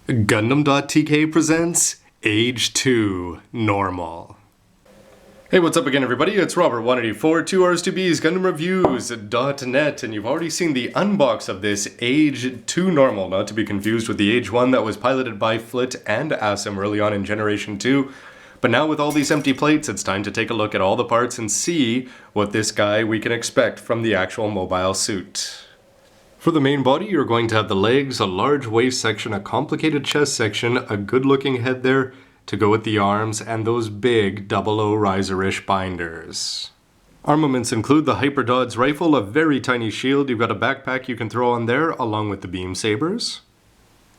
Gundam.tk presents Age-2 Normal. Hey, what's up again, everybody? It's Robert184, 2Rs2Bs, GundamReviews.net, and you've already seen the unbox of this Age-2 Normal, not to be confused with the Age-1 that was piloted by Flit and Asim early on in Generation 2. But now with all these empty plates, it's time to take a look at all the parts and see what this guy we can expect from the actual mobile suit. For the main body, you're going to have the legs, a large waist section, a complicated chest section, a good-looking head there to go with the arms, and those big 00 riser-ish binders. Armaments include the Hyperdod's rifle, a very tiny shield, you've got a backpack you can throw on there, along with the beam sabers.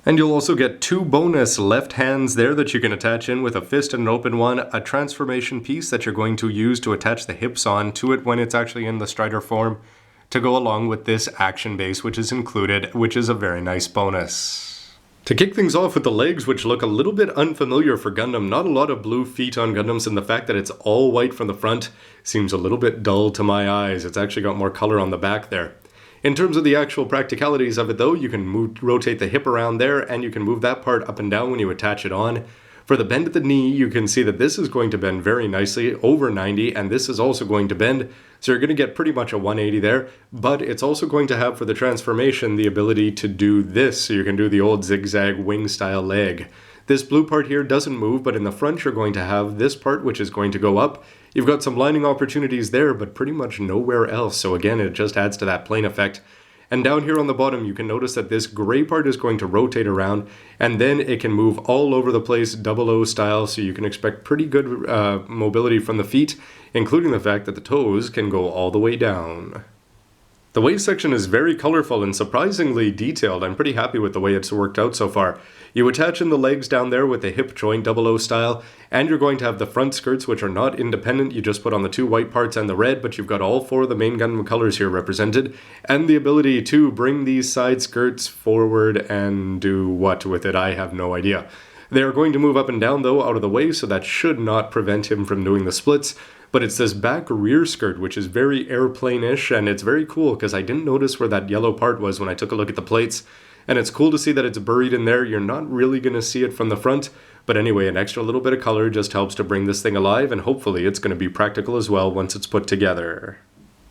And you'll also get two bonus left hands there that you can attach in with a fist and an open one, a transformation piece that you're going to use to attach the hips on to it when it's actually in the Strider form, to go along with this action base which is included, which is a very nice bonus. To kick things off with the legs, which look a little bit unfamiliar for Gundam, not a lot of blue feet on Gundams, and the fact that it's all white from the front seems a little bit dull to my eyes. It's actually got more color on the back there. In terms of the actual practicalities of it though, you can rotate the hip around there, and you can move that part up and down when you attach it on. For the bend at the knee, you can see that this is going to bend very nicely, over 90, and this is also going to bend, so you're going to get pretty much a 180 there, but it's also going to have, for the transformation, the ability to do this, so you can do the old zigzag wing-style leg. This blue part here doesn't move, but in the front you're going to have this part, which is going to go up. You've got some lining opportunities there, but pretty much nowhere else, so again, it just adds to that plane effect. And down here on the bottom, you can notice that this gray part is going to rotate around, and then it can move all over the place 00 style, so you can expect pretty good mobility from the feet, including the fact that the toes can go all the way down. The waist section is very colorful and surprisingly detailed. I'm pretty happy with the way it's worked out so far. You attach in the legs down there with the hip joint 00 style, and you're going to have the front skirts, which are not independent. You just put on the two white parts and the red, but you've got all four of the main Gundam colors here represented, and the ability to bring these side skirts forward and do what with it, I have no idea. They are going to move up and down though out of the way, so that should not prevent him from doing the splits. But it's this back rear skirt, which is very airplane-ish, and it's very cool because I didn't notice where that yellow part was when I took a look at the plates. And it's cool to see that it's buried in there. You're not really going to see it from the front. But anyway, an extra little bit of color just helps to bring this thing alive, and hopefully it's going to be practical as well once it's put together.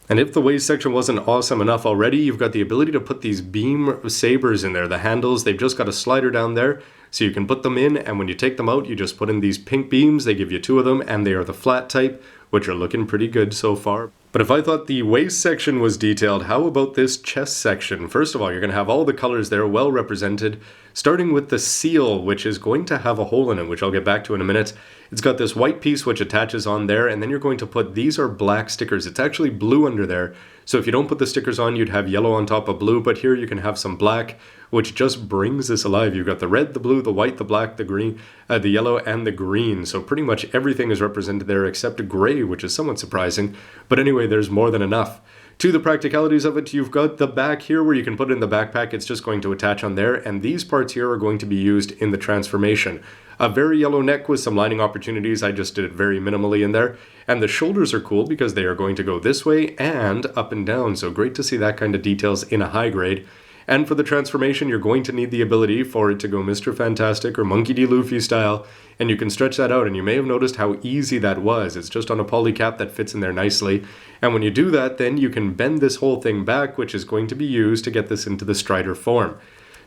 And if the waist section wasn't awesome enough already, you've got the ability to put these beam sabers in there. The handles, they've just got a slider down there, so you can put them in, and when you take them out, you just put in these pink beams. They give you two of them, and they are the flat type, which are looking pretty good so far. But if I thought the waist section was detailed, how about this chest section? First of all, you're going to have all the colors there well represented, starting with the seal, which is going to have a hole in it, which I'll get back to in a minute. It's got this white piece which attaches on there, and then you're going to put, these are black stickers. It's actually blue under there, so if you don't put the stickers on, you'd have yellow on top of blue, but here you can have some black, which just brings this alive. You've got the red, the blue, the white, the black, the green, the yellow, and the green. So pretty much everything is represented there except gray, which is somewhat surprising. But anyway, there's more than enough. To the practicalities of it, you've got the back here where you can put it in the backpack. It's just going to attach on there, and these parts here are going to be used in the transformation. A very yellow neck with some lining opportunities. I just did it very minimally in there. And the shoulders are cool because they are going to go this way and up and down. So great to see that kind of details in a high grade. And for the transformation, you're going to need the ability for it to go Mr. Fantastic or Monkey D. Luffy style, and you can stretch that out, and you may have noticed how easy that was. It's just on a poly cap that fits in there nicely, and when you do that, then you can bend this whole thing back, which is going to be used to get this into the Strider form.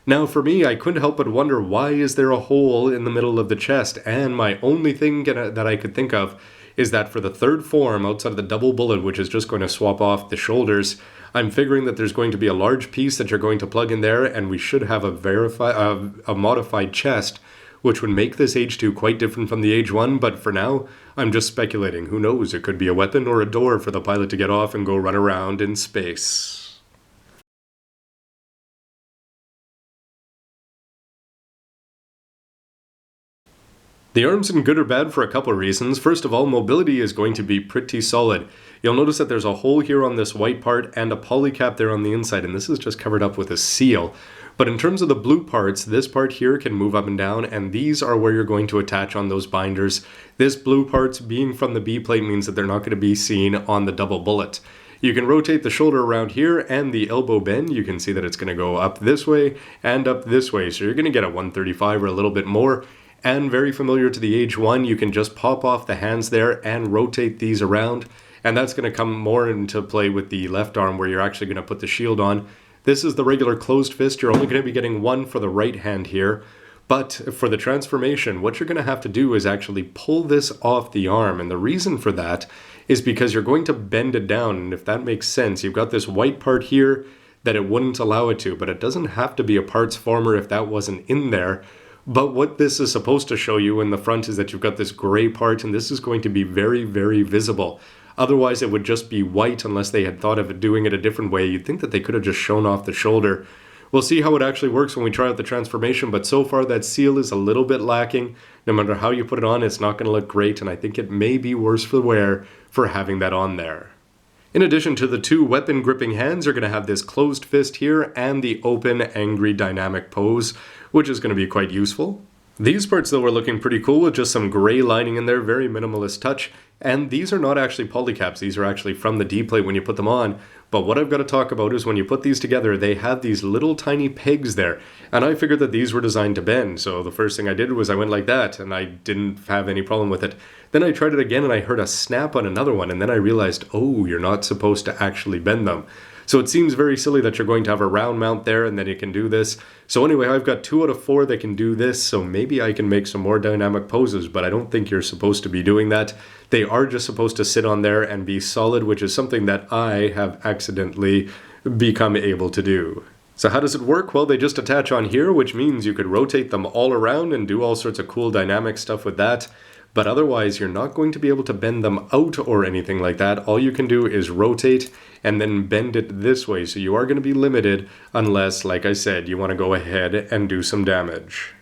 Now for me, I couldn't help but wonder, why is there a hole in the middle of the chest? And my only thing that I could think of is that for the third form, outside of the double bullet, which is just going to swap off the shoulders, I'm figuring that there's going to be a large piece that you're going to plug in there, and we should have a modified chest, which would make this Age-2 quite different from the Age-1, but for now, I'm just speculating. Who knows, it could be a weapon or a door for the pilot to get off and go run around in space. The arms are good or bad for a couple of reasons. First of all, mobility is going to be pretty solid. You'll notice that there's a hole here on this white part and a poly cap there on the inside, and this is just covered up with a seal. But in terms of the blue parts, this part here can move up and down, and these are where you're going to attach on those binders. This blue parts being from the B plate means that they're not going to be seen on the double bullet. You can rotate the shoulder around here and the elbow bend. You can see that it's going to go up this way and up this way. So you're going to get a 135 or a little bit more. And very familiar to the Age-1, you can just pop off the hands there and rotate these around. And that's going to come more into play with the left arm where you're actually going to put the shield on. This is the regular closed fist. You're only going to be getting one for the right hand here. But for the transformation, what you're going to have to do is actually pull this off the arm. And the reason for that is because you're going to bend it down. And if that makes sense, you've got this white part here that it wouldn't allow it to. But it doesn't have to be a parts former if that wasn't in there. But what this is supposed to show you in the front is that you've got this gray part, and this is going to be very, very visible. Otherwise, it would just be white unless they had thought of doing it a different way. You'd think that they could have just shown off the shoulder. We'll see how it actually works when we try out the transformation, but so far that seal is a little bit lacking. No matter how you put it on, it's not going to look great, and I think it may be worse for wear for having that on there. In addition to the two weapon gripping hands, you're going to have this closed fist here and the open, angry, dynamic pose, which is going to be quite useful. These parts though are looking pretty cool with just some gray lining in there, very minimalist touch. And these are not actually polycaps, these are actually from the D-plate when you put them on. But what I've got to talk about is when you put these together, they have these little tiny pegs there. And I figured that these were designed to bend, so the first thing I did was I went like that, and I didn't have any problem with it. Then I tried it again and I heard a snap on another one, and then I realized, oh, you're not supposed to actually bend them. So it seems very silly that you're going to have a round mount there and then you can do this. So anyway, I've got 2 out of 4 that can do this, so maybe I can make some more dynamic poses, but I don't think you're supposed to be doing that. They are just supposed to sit on there and be solid, which is something that I have accidentally become able to do. So how does it work? Well, they just attach on here, which means you could rotate them all around and do all sorts of cool dynamic stuff with that. But otherwise, you're not going to be able to bend them out or anything like that. All you can do is rotate and then bend it this way. So you are going to be limited unless, like I said, you want to go ahead and do some damage.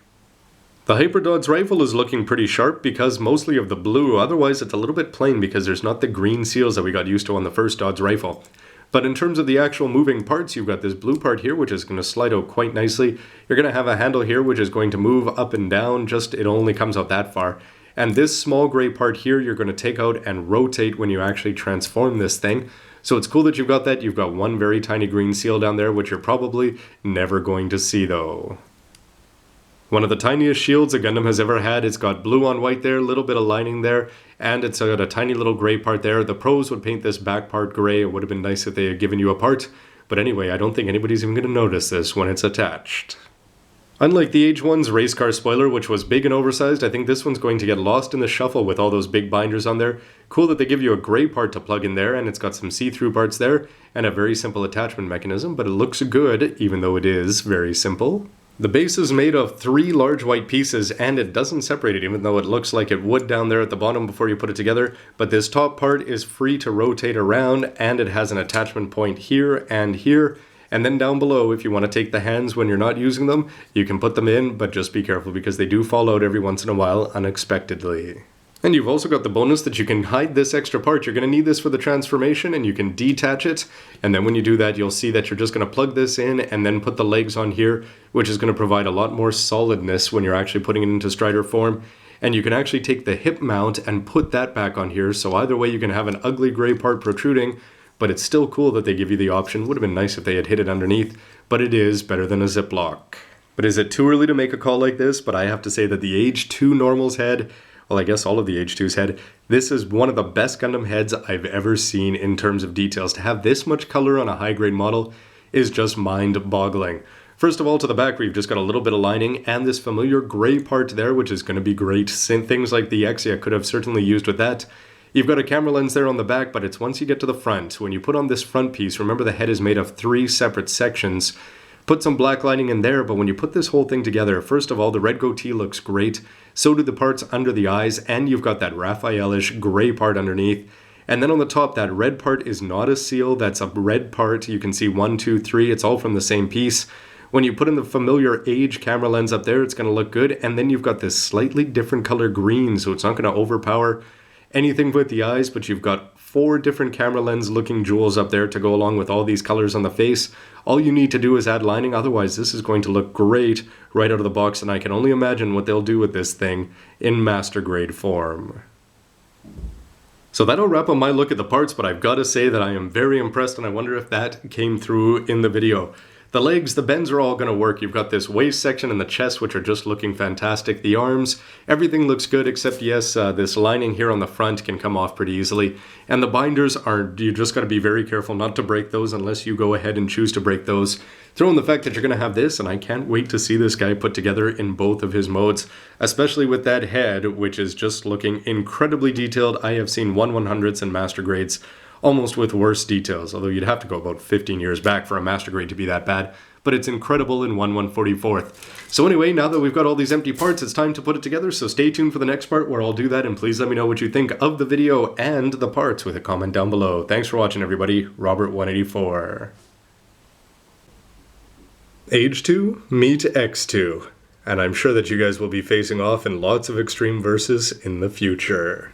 The Hyperdod's rifle is looking pretty sharp because mostly of the blue. Otherwise, it's a little bit plain because there's not the green seals that we got used to on the first Dod's rifle. But in terms of the actual moving parts, you've got this blue part here, which is going to slide out quite nicely. You're going to have a handle here, which is going to move up and down. Just it only comes out that far. And this small gray part here, you're going to take out and rotate when you actually transform this thing. So it's cool that you've got that. You've got one very tiny green seal down there, which you're probably never going to see though. One of the tiniest shields a Gundam has ever had. It's got blue on white there, a little bit of lining there, and it's got a tiny little gray part there. The pros would paint this back part gray. It would have been nice if they had given you a part. But anyway, I don't think anybody's even going to notice this when it's attached. Unlike the Age-1's race car spoiler, which was big and oversized, I think this one's going to get lost in the shuffle with all those big binders on there. Cool that they give you a gray part to plug in there, and it's got some see-through parts there, and a very simple attachment mechanism, but it looks good, even though it is very simple. The base is made of 3 large white pieces, and it doesn't separate it, even though it looks like it would down there at the bottom before you put it together. But this top part is free to rotate around, and it has an attachment point here and here. And then down below, if you want to take the hands when you're not using them, you can put them in, but just be careful because they do fall out every once in a while unexpectedly. And you've also got the bonus that you can hide this extra part. You're going to need this for the transformation, and you can detach it. And then when you do that, you'll see that you're just going to plug this in and then put the legs on here, which is going to provide a lot more solidness when you're actually putting it into Strider form. And you can actually take the hip mount and put that back on here. So either way, you can have an ugly gray part protruding, but it's still cool that they give you the option. Would have been nice if they had hid it underneath, but it is better than a Ziploc. But is it too early to make a call like this? But I have to say that the Age-2 Normal's head, well, I guess all of the Age-2's head, this is one of the best Gundam heads I've ever seen in terms of details. To have this much color on a high-grade model is just mind-boggling. First of all, to the back, we've just got a little bit of lining and this familiar gray part there, which is going to be great. Things like the Exia could have certainly used with that. You've got a camera lens there on the back, but it's once you get to the front. When you put on this front piece, remember the head is made of 3 separate sections. Put some black lining in there, but when you put this whole thing together, first of all, the red goatee looks great. So do the parts under the eyes, and you've got that Raphaelish gray part underneath. And then on the top, that red part is not a seal, that's a red part. You can see 1, 2, 3, it's all from the same piece. When you put in the familiar Age camera lens up there, it's going to look good. And then you've got this slightly different color green, so it's not going to overpower anything with the eyes, but you've got 4 different camera lens looking jewels up there to go along with all these colors on the face. All you need to do is add lining, otherwise this is going to look great right out of the box, and I can only imagine what they'll do with this thing in master grade form. So that'll wrap up my look at the parts, but I've got to say that I am very impressed, and I wonder if that came through in the video. The legs, the bends are all going to work. You've got this waist section and the chest, which are just looking fantastic. The arms, everything looks good, except yes, this lining here on the front can come off pretty easily. And the binders are, you just got to be very careful not to break those unless you go ahead and choose to break those. Throw in the fact that you're going to have this, and I can't wait to see this guy put together in both of his modes, especially with that head, which is just looking incredibly detailed. I have seen 1/100ths and master grades almost with worse details, although you'd have to go about 15 years back for a master grade to be that bad, but it's incredible in 1/144th. So anyway, now that we've got all these empty parts, it's time to put it together, so stay tuned for the next part where I'll do that, and please let me know what you think of the video and the parts with a comment down below. Thanks for watching, everybody. Robert184. Age-2 meet X-2, and I'm sure that you guys will be facing off in lots of extreme verses in the future.